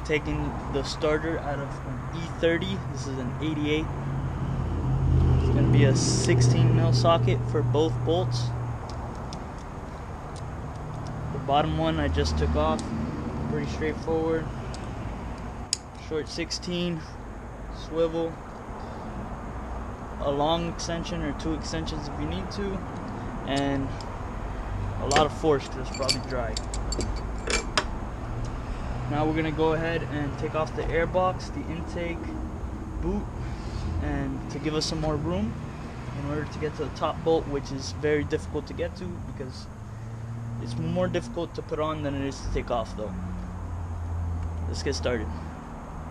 taking the starter out of an E30. This is an 88. It's going to be a 16 mil socket for both bolts. The bottom one I just took off. Pretty straightforward. Short 16, swivel, a long extension or 2 extensions if you need to, and a lot of force because it's probably dry. Now we're gonna go ahead and take off the air box, the intake boot, and to give us some more room in order to get to the top bolt, which is very difficult to get to because it's more difficult to put on than it is to take off though. Let's get started.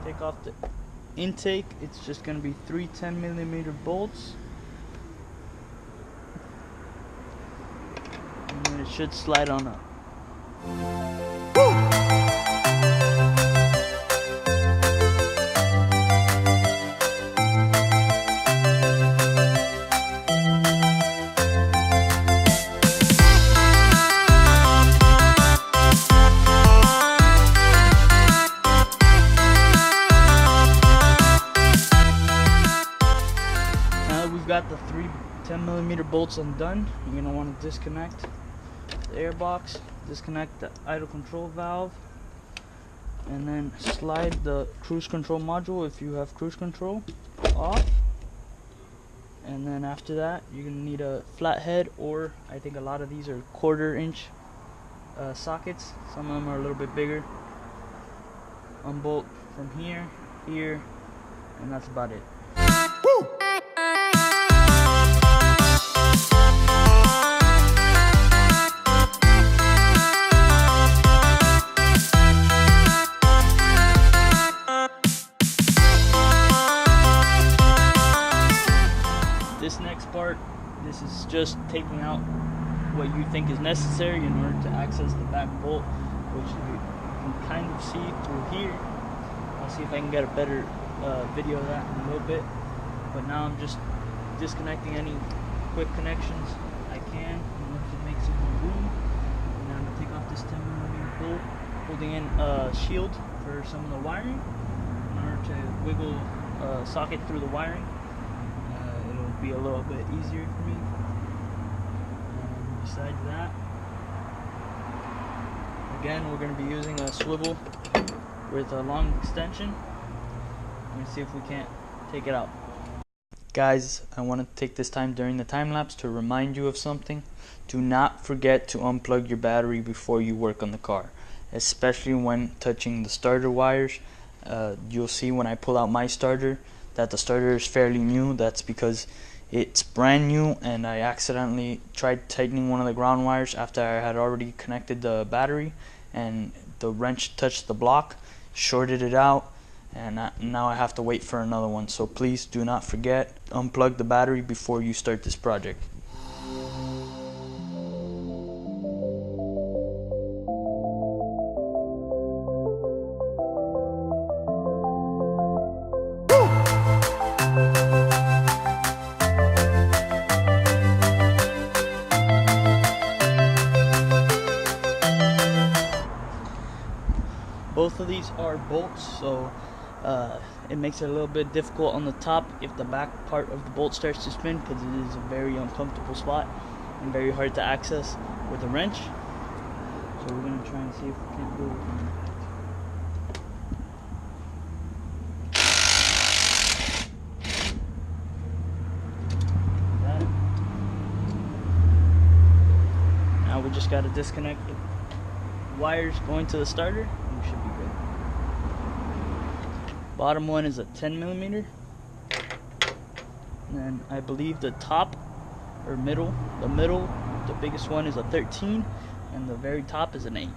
Take off the intake. It's just going to be 3 10mm bolts, and then it should slide on up. Got the 3 10mm bolts undone. You're going to want to disconnect the air box, disconnect the idle control valve, and then slide the cruise control module, if you have cruise control, off. And then after that you're going to need a flathead, or I think a lot of these are 1/4 inch sockets. Some of them are a little bit bigger. Unbolt from here, here, and that's about it. Woo! This next part, this is just taking out what you think is necessary in order to access the back bolt, which you can kind of see through here. I'll see if I can get a better video of that in a little bit. But now I'm just disconnecting any quick connections I can in order to make some more room. And now I'm going to take off this 10mm bolt, holding in a shield for some of the wiring in order to wiggle socket through the wiring. Be a little bit easier for me. Besides that, again, we're going to be using a swivel with a long extension. Let me see if we can't take it out. Guys, I want to take this time during the time lapse to remind you of something. Do not forget to unplug your battery before you work on the car, especially when touching the starter wires. You'll see when I pull out my starter that the starter is fairly new. That's because it's brand new and I accidentally tried tightening one of the ground wires after I had already connected the battery, and the wrench touched the block, shorted it out, and now I have to wait for another one. So please do not forget, unplug the battery before you start this project. Both of these are bolts, so it makes it a little bit difficult on the top if the back part of the bolt starts to spin, because it is a very uncomfortable spot and very hard to access with a wrench. So we're going to try and see if we can't do it. Now we just got to disconnect the wires going to the starter, and we should be good. Bottom one is a 10mm, and then I believe the top or middle, the biggest one is a 13, and the very top is an 8.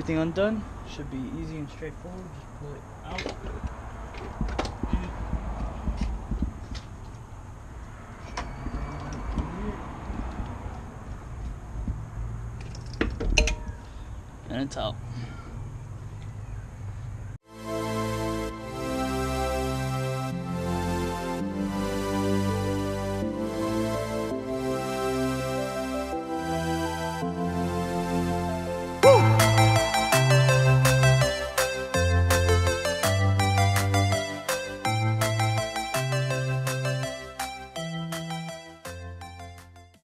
everything undone. Should be easy and straightforward. Just pull it out. And it's out.